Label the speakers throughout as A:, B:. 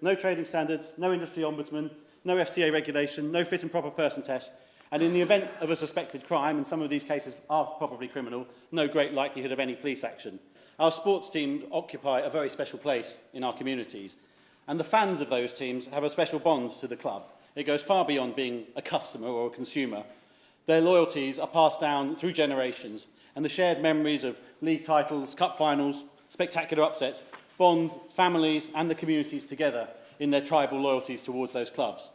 A: No trading standards, no industry ombudsman, no FCA regulation, no fit and proper person test, and in the event of a suspected crime, and some of these cases are probably criminal, no great likelihood of any police action. Our sports teams occupy a very special place in our communities, and the fans of those teams have a special bond to the club. It goes far beyond being a customer or a consumer. Their loyalties are passed down through generations, and the shared memories of league titles, cup finals, spectacular upsets bond families and the communities together in their tribal loyalties towards those clubs.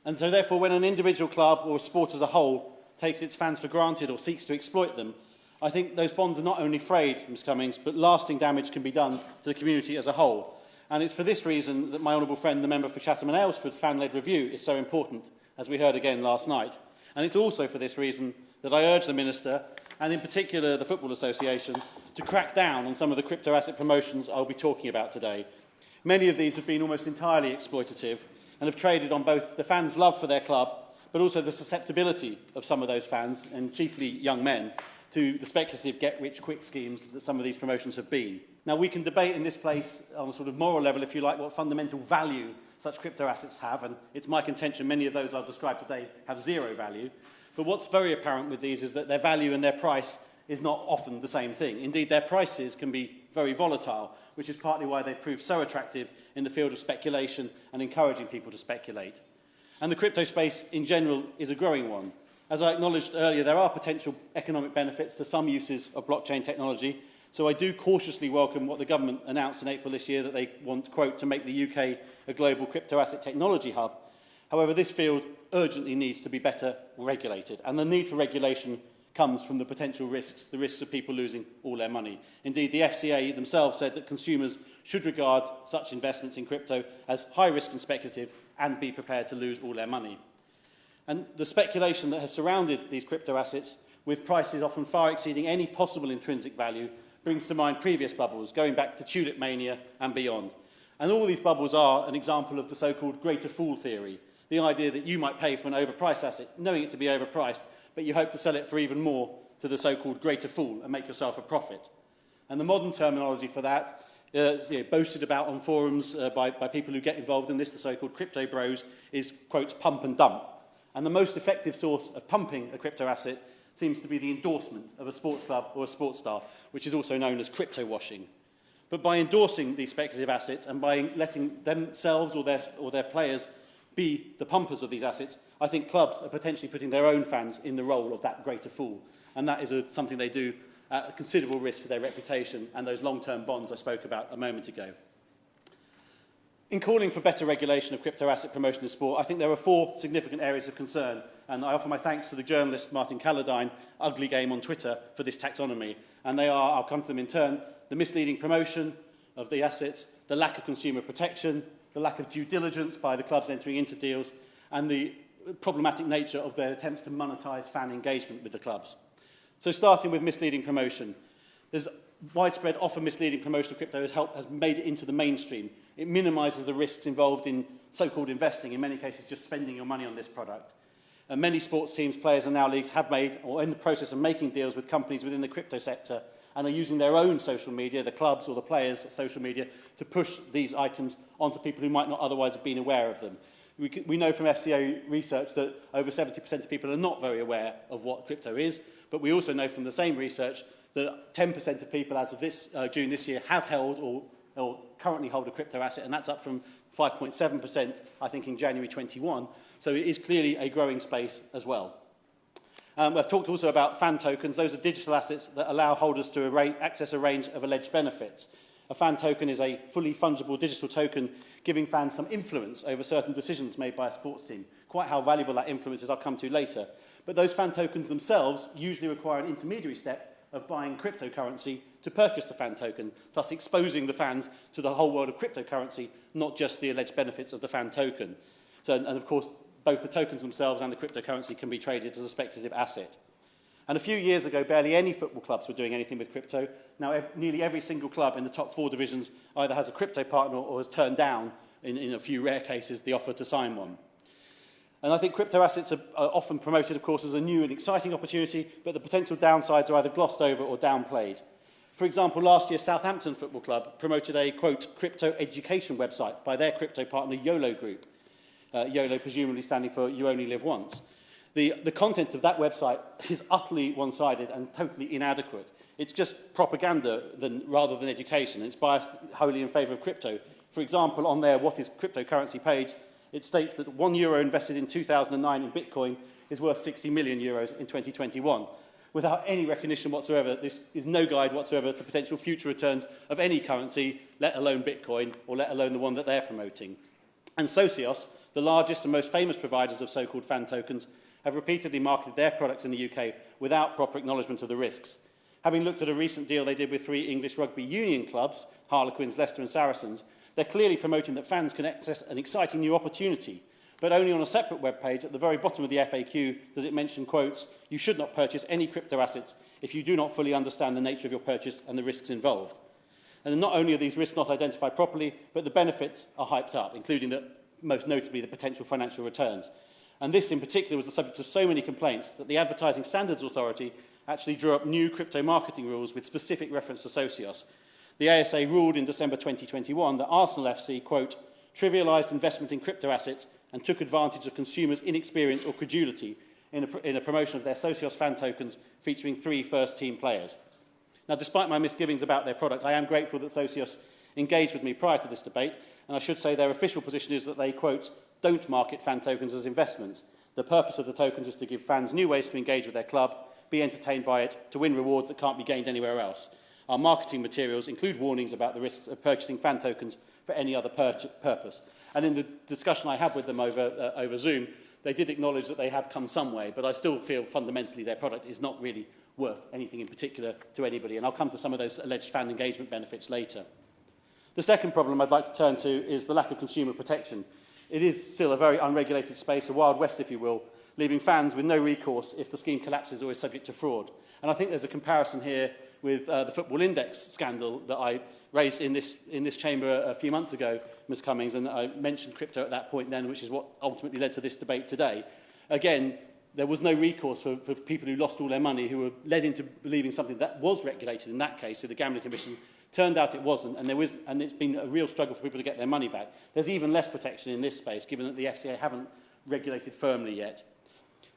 A: And so therefore, when an individual club or a sport as a whole takes its fans for granted or seeks to exploit them, I think those bonds are not only frayed, Ms Cummings, but lasting damage can be done to the community as a whole. And it's for this reason that my honourable friend, the member for Chatham and Aylesford's fan-led review is so important, as we heard again last night. And it's also for this reason that I urge the Minister, and in particular the Football Association, to crack down on some of the crypto asset promotions I'll be talking about today. Many of these have been almost entirely exploitative and have traded on both the fans' love for their club, but also the susceptibility of some of those fans, and chiefly young men, to the speculative get-rich-quick schemes that some of these promotions have been. Now, we can debate in this place on a sort of moral level, if you like, what fundamental value such crypto assets have, and it's my contention many of those I've described today have zero value. But what's very apparent with these is that their value and their price is not often the same thing. Indeed, their prices can be very volatile, which is partly why they've proved so attractive in the field of speculation and encouraging people to speculate. And the crypto space in general is a growing one. As I acknowledged earlier, there are potential economic benefits to some uses of blockchain technology, so I do cautiously welcome what the government announced in April this year, that they want, quote, to make the UK a global crypto asset technology hub. However, this field urgently needs to be better regulated, and the need for regulation comes from the potential risks, the risks of people losing all their money. Indeed, the FCA themselves said that consumers should regard such investments in crypto as high risk and speculative and be prepared to lose all their money. And the speculation that has surrounded these crypto assets, with prices often far exceeding any possible intrinsic value, brings to mind previous bubbles, going back to tulip mania and beyond. And all these bubbles are an example of the so-called greater fool theory, the idea that you might pay for an overpriced asset, knowing it to be overpriced, but you hope to sell it for even more to the so-called greater fool and make yourself a profit. And the modern terminology for that, boasted about on forums by people who get involved in this, the so-called crypto bros, is, quote, pump and dump. And the most effective source of pumping a crypto asset seems to be the endorsement of a sports club or a sports star, which is also known as crypto washing. But by endorsing these speculative assets and by letting themselves or their players be the pumpers of these assets, I think clubs are potentially putting their own fans in the role of that greater fool. And that is something they do at a considerable risk to their reputation and those long-term bonds I spoke about a moment ago. In calling for better regulation of crypto asset promotion in sport, I think there are 4 significant areas of concern, and I offer my thanks to the journalist Martin Calladine, Ugly Game on Twitter, for this taxonomy. And they are, I'll come to them in turn, the misleading promotion of the assets, the lack of consumer protection, the lack of due diligence by the clubs entering into deals, and the problematic nature of their attempts to monetize fan engagement with the clubs. So starting with misleading promotion, there's widespread often misleading promotion of crypto has made it into the mainstream. It minimises the risks involved in so-called investing, in many cases just spending your money on this product. And many sports teams, players and now leagues have made or in the process of making deals with companies within the crypto sector and are using their own social media, the clubs or the players' social media, to push these items onto people who might not otherwise have been aware of them. We know from FCA research that over 70% of people are not very aware of what crypto is, but we also know from the same research that 10% of people as of June this year have held or currently hold a crypto asset, and that's up from 5.7%, I think, in January 21. So it is clearly a growing space as well. We've talked also about fan tokens. Those are digital assets that allow holders to access a range of alleged benefits. A fan token is a fully fungible digital token giving fans some influence over certain decisions made by a sports team. Quite how valuable that influence is, I'll come to later. But those fan tokens themselves usually require an intermediary step of buying cryptocurrency to purchase the fan token, thus exposing the fans to the whole world of cryptocurrency, not just the alleged benefits of the fan token. And of course, both the tokens themselves and the cryptocurrency can be traded as a speculative asset. And a few years ago, barely any football clubs were doing anything with crypto. Now, nearly every single club in the top 4 divisions either has a crypto partner or has turned down, in a few rare cases, the offer to sign one. And I think crypto assets are often promoted, of course, as a new and exciting opportunity, but the potential downsides are either glossed over or downplayed. For example, last year, Southampton Football Club promoted a, quote, crypto education website by their crypto partner YOLO Group. YOLO presumably standing for You Only Live Once. The content of that website is utterly one-sided and totally inadequate. It's just propaganda rather than education. It's biased wholly in favour of crypto. For example, on their What is Cryptocurrency page, it states that €1 invested in 2009 in Bitcoin is worth 60 million euros in 2021. Without any recognition whatsoever, this is no guide whatsoever to potential future returns of any currency, let alone Bitcoin, or let alone the one that they're promoting. And Socios, the largest and most famous providers of so-called fan tokens, have repeatedly marketed their products in the UK without proper acknowledgement of the risks. Having looked at a recent deal they did with 3 English rugby union clubs, Harlequins, Leicester and Saracens, they're clearly promoting that fans can access an exciting new opportunity, but only on a separate web page at the very bottom of the FAQ does it mention, quotes, "You should not purchase any crypto assets if you do not fully understand the nature of your purchase and the risks involved." And not only are these risks not identified properly, but the benefits are hyped up, including, most notably, the potential financial returns. And this, in particular, was the subject of so many complaints that the Advertising Standards Authority actually drew up new crypto marketing rules with specific reference to Socios. The ASA ruled in December 2021 that Arsenal FC, quote, trivialised investment in crypto assets and took advantage of consumers' inexperience or credulity in a promotion of their Socios fan tokens featuring 3 first-team players. Now, despite my misgivings about their product, I am grateful that Socios engaged with me prior to this debate, and I should say their official position is that they, quote, don't market fan tokens as investments. The purpose of the tokens is to give fans new ways to engage with their club, be entertained by it, to win rewards that can't be gained anywhere else. Our marketing materials include warnings about the risks of purchasing fan tokens for any other purpose. And in the discussion I had with them over Zoom, they did acknowledge that they have come some way, but I still feel fundamentally their product is not really worth anything in particular to anybody. And I'll come to some of those alleged fan engagement benefits later. The second problem I'd like to turn to is the lack of consumer protection. It is still a very unregulated space, a Wild West, if you will, leaving fans with no recourse if the scheme collapses or is subject to fraud. And I think there's a comparison here with the Football Index scandal that I raised in this chamber a few months ago, Ms Cummings, and I mentioned crypto at that point then, which is what ultimately led to this debate today. Again, there was no recourse for people who lost all their money, who were led into believing something that was regulated in that case through the Gambling Commission. Turned out it wasn't, and it's been a real struggle for people to get their money back. There's even less protection in this space, given that the FCA haven't regulated firmly yet.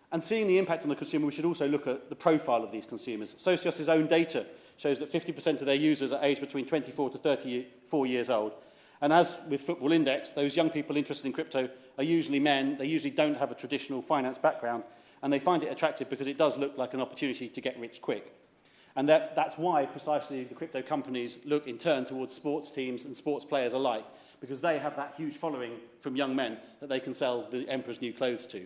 A: And seeing the impact on the consumer, we should also look at the profile of these consumers. Socios' own data shows that 50% of their users are aged between 24 to 34 years old. And as with Football Index, those young people interested in crypto are usually men. They usually don't have a traditional finance background, and they find it attractive because it does look like an opportunity to get rich quick. And that's why precisely the crypto companies look in turn towards sports teams and sports players alike, because they have that huge following from young men that they can sell the emperor's new clothes to.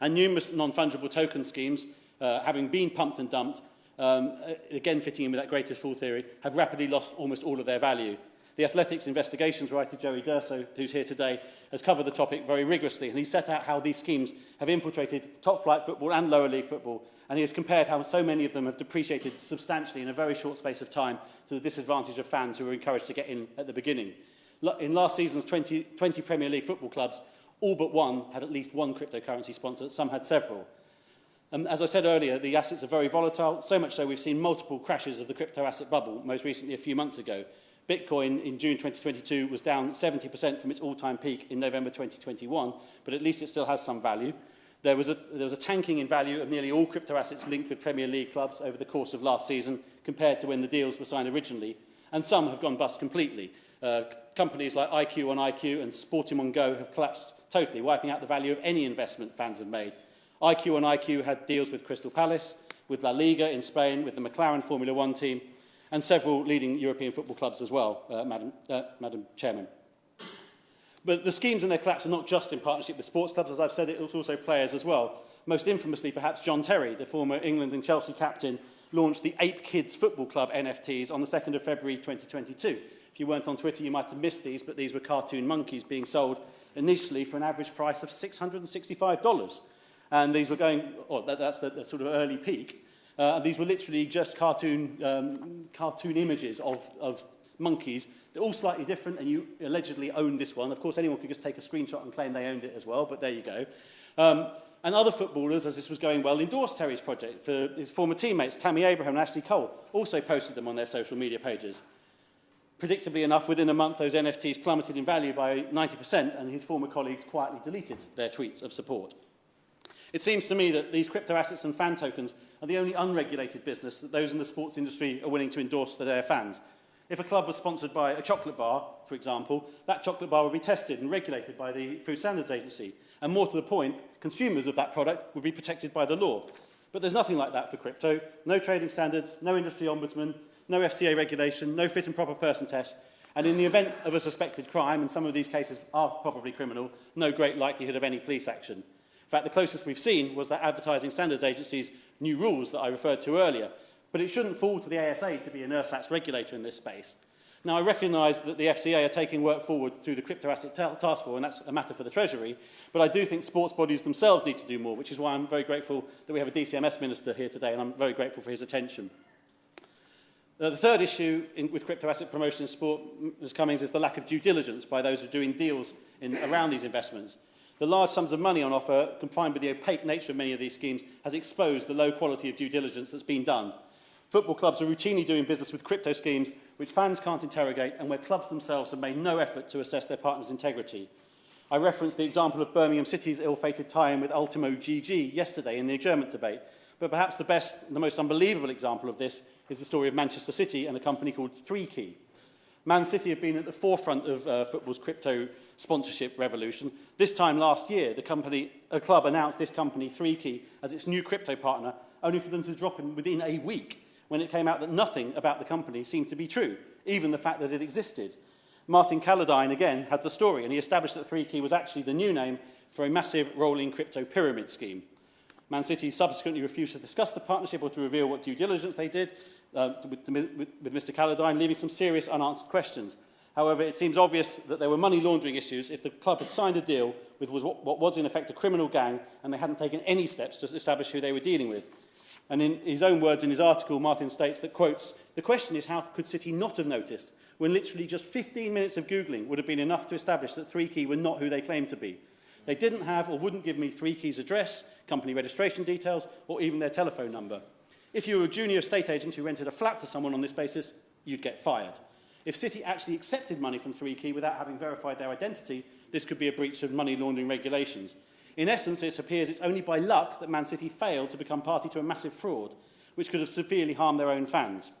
A: And numerous non-fungible token schemes, having been pumped and dumped, again fitting in with that greatest fool theory, have rapidly lost almost all of their value. The Athletics Investigations writer, Joey Durso, who's here today, has covered the topic very rigorously, and he set out how these schemes have infiltrated top-flight football and lower league football, and he has compared how so many of them have depreciated substantially in a very short space of time to the disadvantage of fans who were encouraged to get in at the beginning. In last season's 20 Premier League football clubs, all but one had at least one cryptocurrency sponsor, some had several. As I said earlier, the assets are very volatile, so much so we've seen multiple crashes of the crypto asset bubble, most recently a few months ago. Bitcoin in June 2022 was down 70% from its all-time peak in November 2021, but at least it still has some value. There was a tanking in value of nearly all crypto assets linked with Premier League clubs over the course of last season compared to when the deals were signed originally, and some have gone bust completely. Companies like IQ on IQ and Sporting on Go have collapsed totally, wiping out the value of any investment fans have made. IQ on IQ had deals with Crystal Palace, with La Liga in Spain, with the McLaren Formula One team, and several leading European football clubs as well, Madam Chairman. But the schemes and their collapse are not just in partnership with sports clubs, as I've said, it's also players as well. Most infamously, perhaps, John Terry, the former England and Chelsea captain, launched the Ape Kids Football Club NFTs on the 2nd of February 2022. If you weren't on Twitter, you might have missed these, but these were cartoon monkeys being sold initially for an average price of $665. And these were going, that's the sort of early peak. These were literally just cartoon images of monkeys. They're all slightly different, and you allegedly own this one. Of course, anyone could just take a screenshot and claim they owned it as well, but there you go. And other footballers, as this was going well, endorsed Terry's project. For his former teammates, Tammy Abraham and Ashley Cole, also posted them on their social media pages. Predictably enough, within a month, those NFTs plummeted in value by 90%, and his former colleagues quietly deleted their tweets of support. It seems to me that these crypto assets and fan tokens are the only unregulated business that those in the sports industry are willing to endorse to their fans. If a club was sponsored by a chocolate bar, for example, that chocolate bar would be tested and regulated by the Food Standards Agency. And more to the point, consumers of that product would be protected by the law. But there's nothing like that for crypto. No trading standards, no industry ombudsman, no FCA regulation, no fit and proper person test. And in the event of a suspected crime, and some of these cases are probably criminal, no great likelihood of any police action. In fact, the closest we've seen was that Advertising Standards Agency's new rules that I referred to earlier. But it shouldn't fall to the ASA to be an ersatz regulator in this space. Now, I recognise that the FCA are taking work forward through the Crypto Asset Task Force, and that's a matter for the Treasury, but I do think sports bodies themselves need to do more, which is why I'm very grateful that we have a DCMS Minister here today, and I'm very grateful for his attention. The third issue with crypto asset promotion in sport, Ms Cummings, is the lack of due diligence by those who are doing deals around these investments. The large sums of money on offer, combined with the opaque nature of many of these schemes, has exposed the low quality of due diligence that's been done. Football clubs are routinely doing business with crypto schemes which fans can't interrogate and where clubs themselves have made no effort to assess their partners' integrity. I referenced the example of Birmingham City's ill-fated tie-in with Ultimo GG yesterday in the adjournment debate, but perhaps the most unbelievable example of this is the story of Manchester City and a company called 3Key. Man City have been at the forefront of football's crypto sponsorship revolution. This time last year, a club announced this company, 3Key, as its new crypto partner, only for them to drop in within a week when it came out that nothing about the company seemed to be true, even the fact that it existed. Martin Calladine, again, had the story, and he established that 3Key was actually the new name for a massive rolling crypto pyramid scheme. Man City subsequently refused to discuss the partnership or to reveal what due diligence they did with Mr. Calladine, leaving some serious unanswered questions. However, it seems obvious that there were money laundering issues if the club had signed a deal with what was in effect a criminal gang and they hadn't taken any steps to establish who they were dealing with. And in his own words in his article, Martin states that, quotes, "The question is how could City not have noticed when literally just 15 minutes of Googling would have been enough to establish that 3Key were not who they claimed to be. They didn't have or wouldn't give me 3Key's address, company registration details, or even their telephone number. If you were a junior estate agent who rented a flat to someone on this basis, you'd get fired. If City actually accepted money from 3Key without having verified their identity, this could be a breach of money laundering regulations. In essence, it appears it's only by luck that Man City failed to become party to a massive fraud, which could have severely harmed their own fans."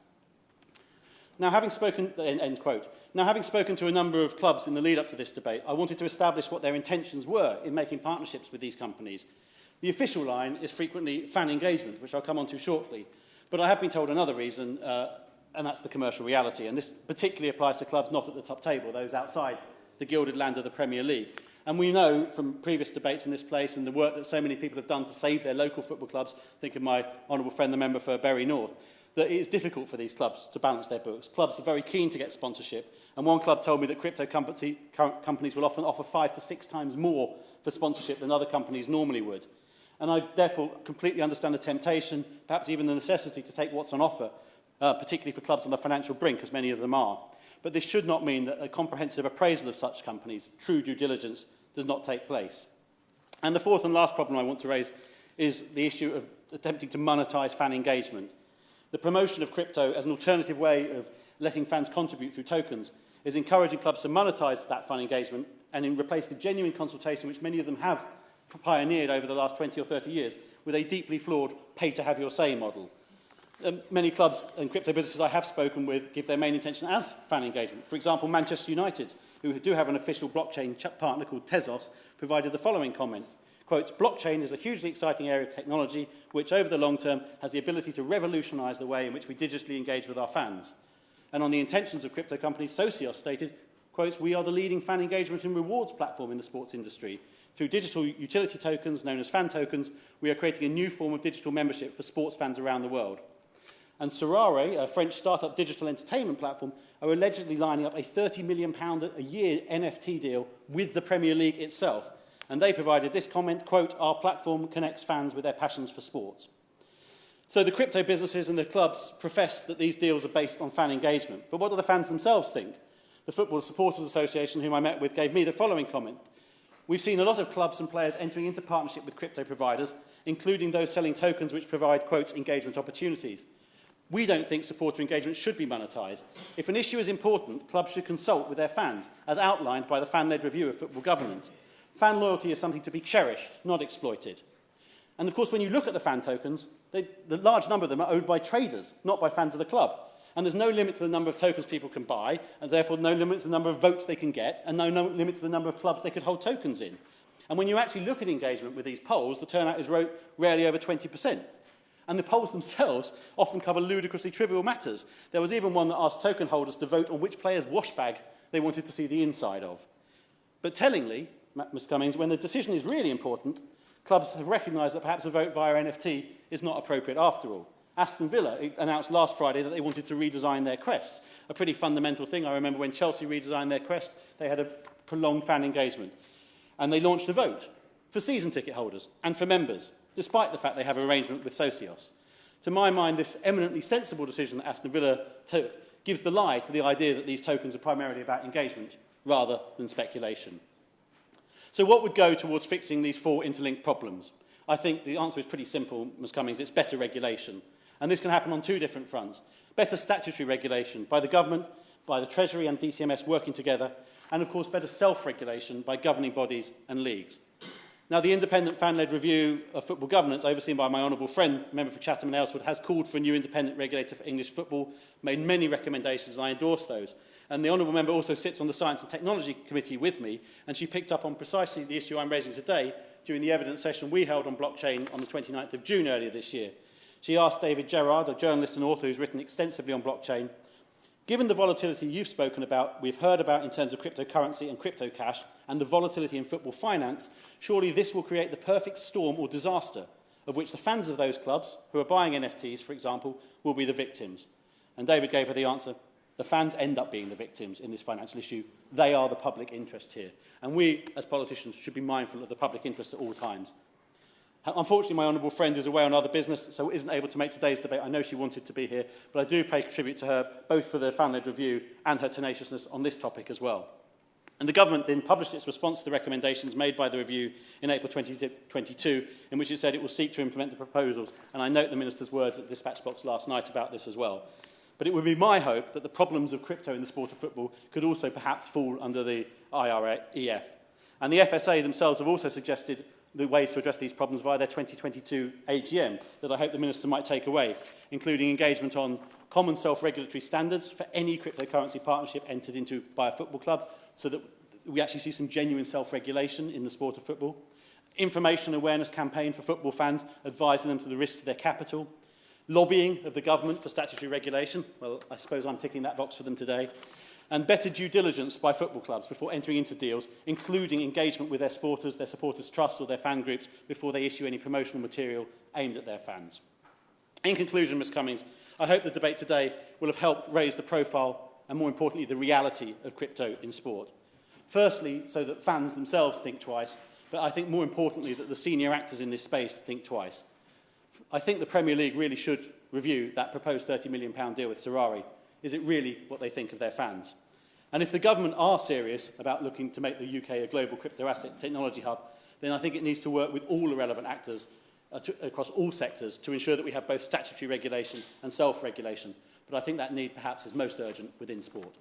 A: Now, having spoken, end quote. Now, having spoken to a number of clubs in the lead-up to this debate, I wanted to establish what their intentions were in making partnerships with these companies. The official line is frequently fan engagement, which I'll come on to shortly. But I have been told another reason, and that's the commercial reality. And this particularly applies to clubs not at the top table, those outside the gilded land of the Premier League. And we know from previous debates in this place and the work that so many people have done to save their local football clubs, think of my honourable friend, the member for Bury North, that it is difficult for these clubs to balance their books. Clubs are very keen to get sponsorship, and one club told me that crypto companies will often offer 5 to 6 times more for sponsorship than other companies normally would. And I therefore completely understand the temptation, perhaps even the necessity to take what's on offer, particularly for clubs on the financial brink, as many of them are. But this should not mean that a comprehensive appraisal of such companies, true due diligence, does not take place. And the fourth and last problem I want to raise is the issue of attempting to monetize fan engagement. The promotion of crypto as an alternative way of letting fans contribute through tokens is encouraging clubs to monetize that fan engagement and replace the genuine consultation which many of them have pioneered over the last 20 or 30 years with a deeply flawed pay-to-have-your-say model. Many clubs and crypto businesses I have spoken with give their main intention as fan engagement. For example, Manchester United, who do have an official blockchain partner called Tezos, provided the following comment. Quotes, "Blockchain is a hugely exciting area of technology which over the long term has the ability to revolutionise the way in which we digitally engage with our fans." And on the intentions of crypto companies, Socios stated, quotes, "We are the leading fan engagement and rewards platform in the sports industry. Through digital utility tokens known as fan tokens, we are creating a new form of digital membership for sports fans around the world." And Sorare, a French startup digital entertainment platform, are allegedly lining up a £30 million a year NFT deal with the Premier League itself. And they provided this comment, quote, "Our platform connects fans with their passions for sport." So the crypto businesses and the clubs profess that these deals are based on fan engagement. But what do the fans themselves think? The Football Supporters Association, whom I met with, gave me the following comment. We've seen a lot of clubs and players entering into partnership with crypto providers, including those selling tokens which provide, quotes, engagement opportunities. We don't think supporter engagement should be monetised. If an issue is important, clubs should consult with their fans, as outlined by the fan-led review of football governance. Fan loyalty is something to be cherished, not exploited. And of course, when you look at the fan tokens, the large number of them are owned by traders, not by fans of the club. And there's no limit to the number of tokens people can buy, and therefore no limit to the number of votes they can get, and no limit to the number of clubs they could hold tokens in. And when you actually look at engagement with these polls, the turnout is rarely over 20%. And the polls themselves often cover ludicrously trivial matters. There was even one that asked token holders to vote on which player's wash bag they wanted to see the inside of. But tellingly, Mr. Cummings, when the decision is really important, clubs have recognised that perhaps a vote via NFT is not appropriate after all. Aston Villa announced last Friday that they wanted to redesign their crest, a pretty fundamental thing. I remember when Chelsea redesigned their crest, they had a prolonged fan engagement. And they launched a vote for season ticket holders and for members, despite the fact they have an arrangement with Socios. To my mind, this eminently sensible decision that Aston Villa took gives the lie to the idea that these tokens are primarily about engagement rather than speculation. So what would go towards fixing these four interlinked problems? I think the answer is pretty simple, Ms. Cummings. It's better regulation. And this can happen on two different fronts. Better statutory regulation by the government, by the Treasury and DCMS working together, and of course better self-regulation by governing bodies and leagues. Now, the independent fan-led review of football governance, overseen by my honourable friend, member for Chatham and Aylesford, has called for a new independent regulator for English football, made many recommendations, and I endorse those. And the honourable member also sits on the Science and Technology Committee with me, and she picked up on precisely the issue I'm raising today during the evidence session we held on blockchain on the 29th of June earlier this year. She asked David Gerrard, a journalist and author who's written extensively on blockchain, given the volatility you've spoken about, we've heard about in terms of cryptocurrency and crypto cash, and the volatility in football finance, surely this will create the perfect storm or disaster of which the fans of those clubs, who are buying NFTs, for example, will be the victims. And David gave her the answer, the fans end up being the victims in this financial issue. They are the public interest here. And we, as politicians, should be mindful of the public interest at all times. Unfortunately, my honourable friend is away on other business, so isn't able to make today's debate. I know she wanted to be here, but I do pay tribute to her, both for the fan-led review and her tenaciousness on this topic as well. And the government then published its response to the recommendations made by the review in April 2022, in which it said it will seek to implement the proposals. And I note the Minister's words at the dispatch box last night about this as well. But it would be my hope that the problems of crypto in the sport of football could also perhaps fall under the IREF. And the FSA themselves have also suggested the ways to address these problems via their 2022 AGM that I hope the Minister might take away, including engagement on common self-regulatory standards for any cryptocurrency partnership entered into by a football club, so that we actually see some genuine self-regulation in the sport of football, information awareness campaign for football fans, advising them to the risks to their capital, lobbying of the government for statutory regulation, well, I suppose I'm ticking that box for them today, and better due diligence by football clubs before entering into deals, including engagement with their supporters' trusts or their fan groups before they issue any promotional material aimed at their fans. In conclusion, Ms Cummings, I hope the debate today will have helped raise the profile and, more importantly, the reality of crypto in sport. Firstly, so that fans themselves think twice, but I think more importantly that the senior actors in this space think twice. I think the Premier League really should review that proposed £30 million deal with Ferrari. Is it really what they think of their fans? And if the government are serious about looking to make the UK a global crypto asset technology hub, then I think it needs to work with all the relevant actors across all sectors to ensure that we have both statutory regulation and self-regulation. But I think that need perhaps is most urgent within sport.